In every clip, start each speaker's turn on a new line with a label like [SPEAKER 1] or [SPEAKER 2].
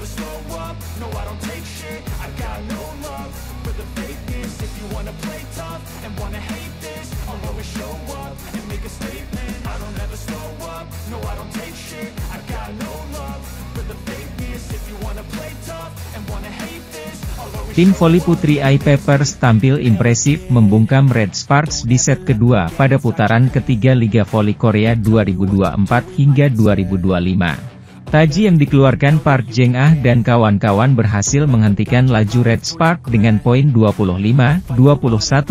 [SPEAKER 1] never slow up, no I don't take shit. I got no love for the fakeness. If you wanna play tough and wanna hate this, I'll always show up and make a statement. I don't ever slow up, no I don't take shit. I got no love for the fakeness. If you wanna play tough and wanna hate this, I'll always
[SPEAKER 2] Tim voli putri I-Papers tampil impresif membungkam Red Sparks di set kedua pada putaran ketiga Liga Voli Korea 2024 hingga 2025. Taji yang dikeluarkan Park Jeng-ah dan kawan-kawan berhasil menghentikan laju Red Spark dengan poin 25-21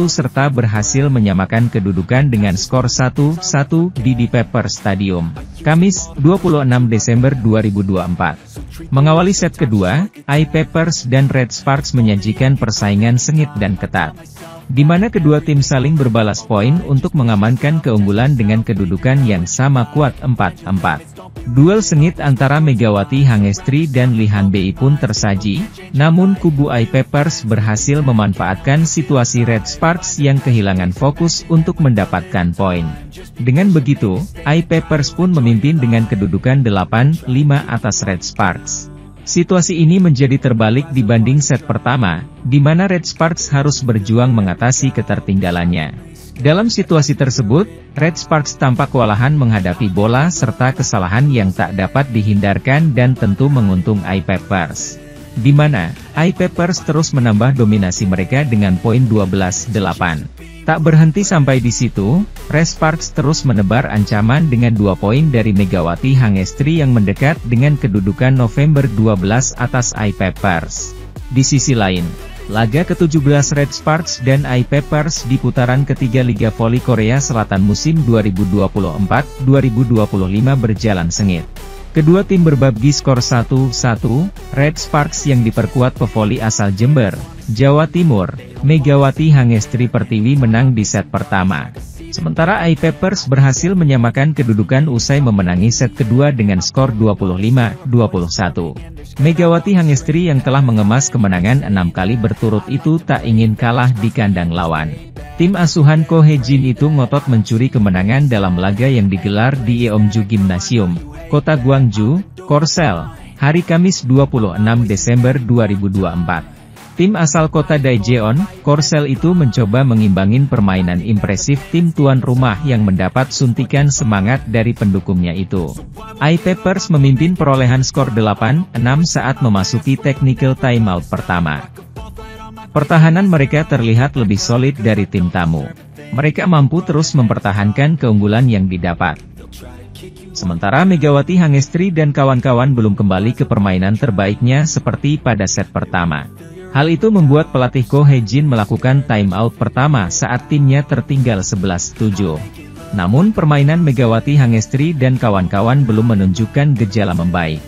[SPEAKER 2] serta berhasil menyamakan kedudukan dengan skor 1-1 di Pepper Stadium, Kamis, 26 Desember 2024. Mengawali set kedua, I-Papers dan Red Sparks menyajikan persaingan sengit dan ketat, di mana kedua tim saling berbalas poin untuk mengamankan keunggulan dengan kedudukan yang sama kuat 4-4. Duel sengit antara Megawati Hangestri dan Lee Han Bei pun tersaji, namun kubu I-Papers berhasil memanfaatkan situasi Red Sparks yang kehilangan fokus untuk mendapatkan poin. Dengan begitu, I-Papers pun memimpin dengan kedudukan 8-5 atas Red Sparks. Situasi ini menjadi terbalik dibanding set pertama, di mana Red Sparks harus berjuang mengatasi ketertinggalannya. Dalam situasi tersebut, Red Sparks tampak kewalahan menghadapi bola serta kesalahan yang tak dapat dihindarkan dan tentu menguntung I-Papers, di mana I-Papers terus menambah dominasi mereka dengan poin 12-8. Tak berhenti sampai di situ, Red Sparks terus menebar ancaman dengan 2 poin dari Megawati Hangestri yang mendekat dengan kedudukan November 12 atas I-Papers. Di sisi lain, laga ke-17 Red Sparks dan I-Papers di putaran ketiga Liga Voli Korea Selatan musim 2024-2025 berjalan sengit. Kedua tim berbagi skor 1-1, Red Sparks yang diperkuat pevoli asal Jember, Jawa Timur, Megawati Hangestri Pertiwi menang di set pertama. Sementara I-Papers berhasil menyamakan kedudukan usai memenangi set kedua dengan skor 25-21. Megawati Hangestri yang telah mengemas kemenangan 6 kali berturut itu tak ingin kalah di kandang lawan. Tim asuhan Ko Hae-jin itu ngotot mencuri kemenangan dalam laga yang digelar di Yeomju Gymnasium, Kota Gwangju, Korsel, hari Kamis 26 Desember 2024. Tim asal kota Daejeon, Korsel itu mencoba mengimbangin permainan impresif tim tuan rumah yang mendapat suntikan semangat dari pendukungnya itu. I-Papers memimpin perolehan skor 8-6 saat memasuki technical timeout pertama. Pertahanan mereka terlihat lebih solid dari tim tamu. Mereka mampu terus mempertahankan keunggulan yang didapat. Sementara Megawati Hangestri dan kawan-kawan belum kembali ke permainan terbaiknya seperti pada set pertama. Hal itu membuat pelatih Ko Hae-jin melakukan timeout pertama saat timnya tertinggal 11-7. Namun permainan Megawati Hangestri dan kawan-kawan belum menunjukkan gejala membaik.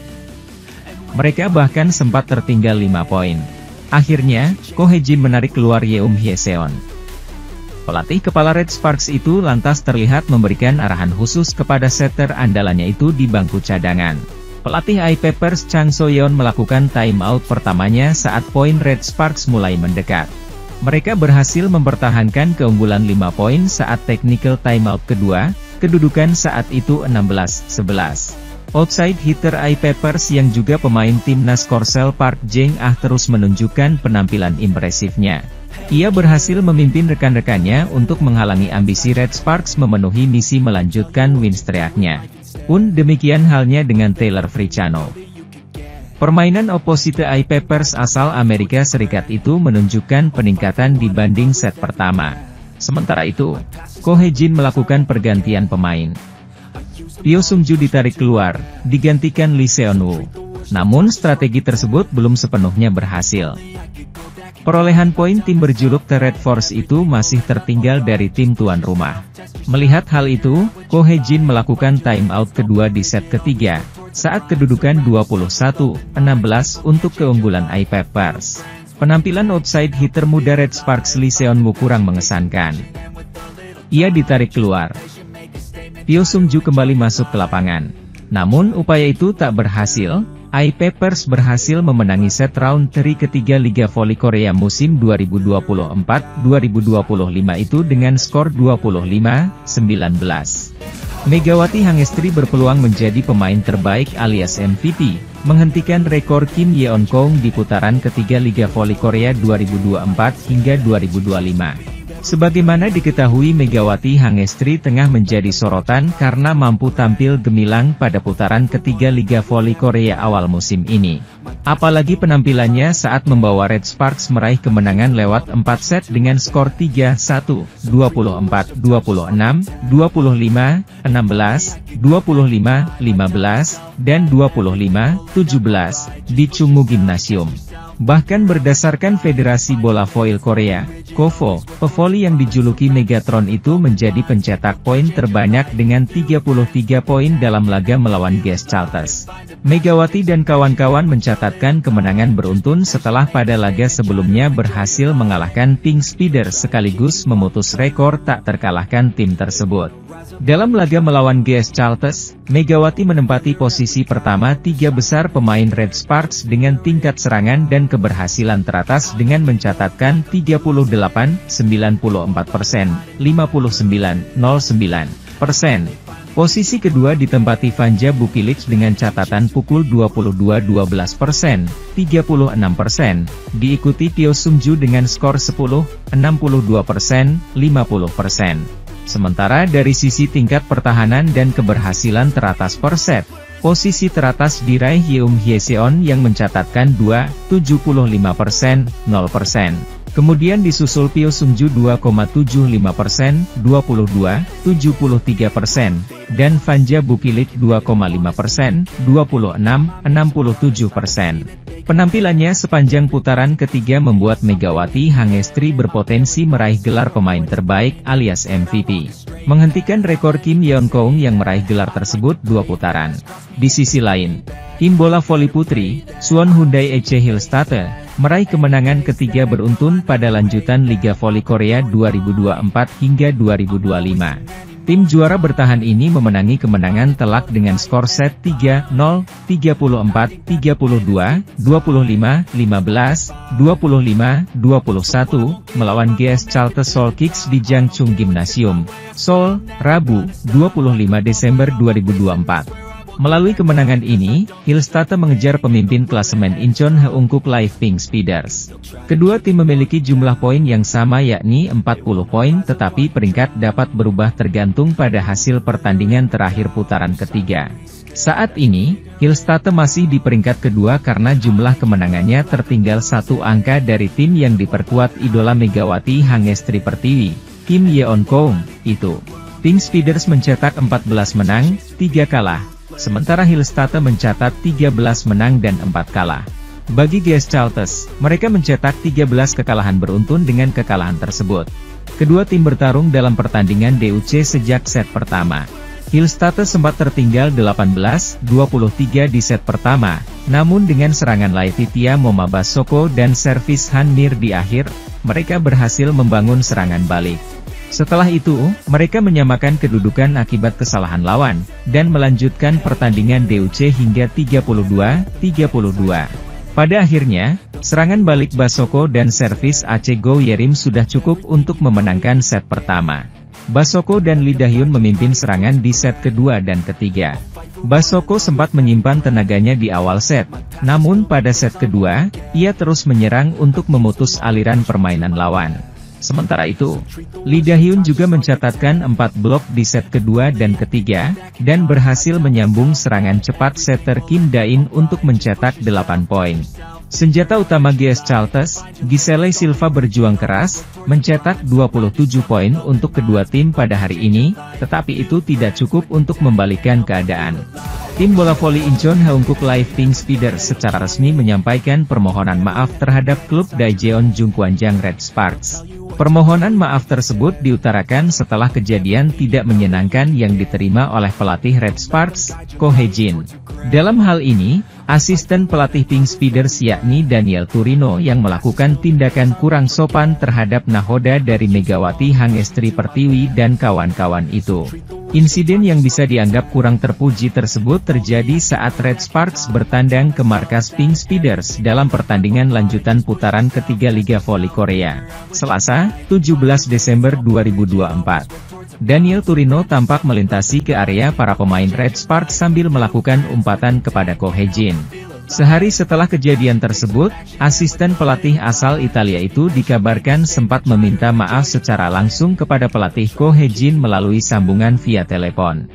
[SPEAKER 2] Mereka bahkan sempat tertinggal 5 poin. Akhirnya, Ko Hae-jin menarik keluar Yeom Hye-seon. Pelatih kepala Red Sparks itu lantas terlihat memberikan arahan khusus kepada setter andalannya itu di bangku cadangan. Pelatih I-Papers Chang So-yeon melakukan timeout pertamanya saat poin Red Sparks mulai mendekat. Mereka berhasil mempertahankan keunggulan 5 poin saat technical timeout kedua, kedudukan saat itu 16-11. Outside hitter I-Papers yang juga pemain timnas Korsel Park Jeng-ah terus menunjukkan penampilan impresifnya. Ia berhasil memimpin rekan-rekannya untuk menghalangi ambisi Red Sparks memenuhi misi melanjutkan win streak-nya. Pun demikian halnya dengan Taylor Fricano. Permainan oposite I-Papers asal Amerika Serikat itu menunjukkan peningkatan dibanding set pertama. Sementara itu, Ko Hae-jin melakukan pergantian pemain. Pyo Sung-ju ditarik keluar, digantikan Lee Seon-woo. Namun strategi tersebut belum sepenuhnya berhasil. Perolehan poin tim berjuluk The Red Force itu masih tertinggal dari tim tuan rumah. Melihat hal itu, Ko Hae-jin melakukan timeout kedua di set ketiga, saat kedudukan 21-16 untuk keunggulan I-Papers. Penampilan outside hitter muda Red Sparks Lee Seon-woo kurang mengesankan. Ia ditarik keluar. Pyo Sung-ju kembali masuk ke lapangan. Namun upaya itu tak berhasil. I-Papers berhasil memenangi set round seri ketiga Liga Voli Korea musim 2024-2025 itu dengan skor 25-19. Megawati Hangestri berpeluang menjadi pemain terbaik alias MVP, menghentikan rekor Kim Yeon-kong di putaran ketiga Liga Voli Korea 2024 hingga 2025. Sebagaimana diketahui, Megawati Hangestri tengah menjadi sorotan karena mampu tampil gemilang pada putaran ketiga Liga Voli Korea awal musim ini. Apalagi penampilannya saat membawa Red Sparks meraih kemenangan lewat 4 set dengan skor 3-1, 24-26, 25-16, 25-15, dan 25-17 di Chungmu Gymnasium. Bahkan berdasarkan Federasi Bola Voil Korea, KOVO, pevoli yang dijuluki Megatron itu menjadi pencetak poin terbanyak dengan 33 poin dalam laga melawan GS Chalters. Megawati dan kawan-kawan mencatatkan kemenangan beruntun setelah pada laga sebelumnya berhasil mengalahkan Pink Speeder sekaligus memutus rekor tak terkalahkan tim tersebut. Dalam laga melawan GS Chalters, Megawati menempati posisi pertama 3 besar pemain Red Sparks dengan tingkat serangan dan keberhasilan teratas dengan mencatatkan 38, 94%, 59,09%. Posisi kedua ditempati Vanja Bukilic dengan catatan pukul 22-12%, 36%, diikuti Pyo Sungju dengan skor 10, 62%, 50%. Sementara dari sisi tingkat pertahanan dan keberhasilan teratas per set, posisi teratas diraih Yeum Hyeseon yang mencatatkan 2, 75%, 0%. Kemudian disusul Pyo Sungju 2,75%, 22, 73%, dan Vanja Bukilic 2,5%, 26, 67%. Penampilannya sepanjang putaran ketiga membuat Megawati Hangestri berpotensi meraih gelar pemain terbaik alias MVP, menghentikan rekor Kim Yeon-kong yang meraih gelar tersebut 2 putaran. Di sisi lain, tim bola voli putri, Suwon Hyundai EC Hillstatte, meraih kemenangan ketiga beruntun pada lanjutan Liga Voli Korea 2024 hingga 2025. Tim juara bertahan ini memenangi kemenangan telak dengan skor set 3-0, 34-32, 25-15, 25-21 melawan GS Chalters Seoul Kicks di Jangchung Gymnasium, Seoul, Rabu, 25 Desember 2024. Melalui kemenangan ini, Hillstatte mengejar pemimpin klasemen Incheon Haeunkook Live Pink Speeders. Kedua tim memiliki jumlah poin yang sama yakni 40 poin, tetapi peringkat dapat berubah tergantung pada hasil pertandingan terakhir putaran ketiga. Saat ini, Hillstatte masih di peringkat kedua karena jumlah kemenangannya tertinggal 1 angka dari tim yang diperkuat idola Megawati Hangestri Pertiwi, Kim Yeon-kong, itu. Pink Speeders mencetak 14 menang, 3 kalah. Sementara Hillstatte mencatat 13 menang dan 4 kalah. Bagi GS Chalters, mereka mencetak 13 kekalahan beruntun dengan kekalahan tersebut. Kedua tim bertarung dalam pertandingan DUC sejak set pertama. Hillstatte sempat tertinggal 18-23 di set pertama, namun dengan serangan Laetitia Momabasoko dan servis Han Mir di akhir, mereka berhasil membangun serangan balik. Setelah itu, mereka menyamakan kedudukan akibat kesalahan lawan, dan melanjutkan pertandingan DUC hingga 32-32. Pada akhirnya, serangan balik Basoko dan servis Ace Go Yerim sudah cukup untuk memenangkan set pertama. Basoko dan Lee Da-hyun memimpin serangan di set kedua dan ketiga. Basoko sempat menyimpan tenaganya di awal set, namun pada set kedua, ia terus menyerang untuk memutus aliran permainan lawan. Sementara itu, Lee Da-hyun juga mencatatkan 4 blok di set kedua dan ketiga, dan berhasil menyambung serangan cepat setter Kim Da-in untuk mencetak 8 poin. Senjata utama GS Chalters, Giselle Silva berjuang keras, mencetak 27 poin untuk kedua tim pada hari ini, tetapi itu tidak cukup untuk membalikkan keadaan. Tim bola voli Incheon Haeunkook Live Pink Speeders secara resmi menyampaikan permohonan maaf terhadap klub Daejeon Jungkwanjang Red Sparks. Permohonan maaf tersebut diutarakan setelah kejadian tidak menyenangkan yang diterima oleh pelatih Red Sparks, Ko Hae-jin. Dalam hal ini, Asisten pelatih Pink Speeders yakni Daniel Turino yang melakukan tindakan kurang sopan terhadap nahoda dari Megawati Hangestri Pertiwi dan kawan-kawan itu. Insiden yang bisa dianggap kurang terpuji tersebut terjadi saat Red Sparks bertandang ke markas Pink Speeders dalam pertandingan lanjutan putaran ketiga Liga Voli Korea, Selasa, 17 Desember 2024. Daniel Turino tampak melintasi ke area para pemain Red Sparks sambil melakukan umpatan kepada Ko Hye-jin. Sehari setelah kejadian tersebut, asisten pelatih asal Italia itu dikabarkan sempat meminta maaf secara langsung kepada pelatih Ko Hye-jin melalui sambungan via telepon.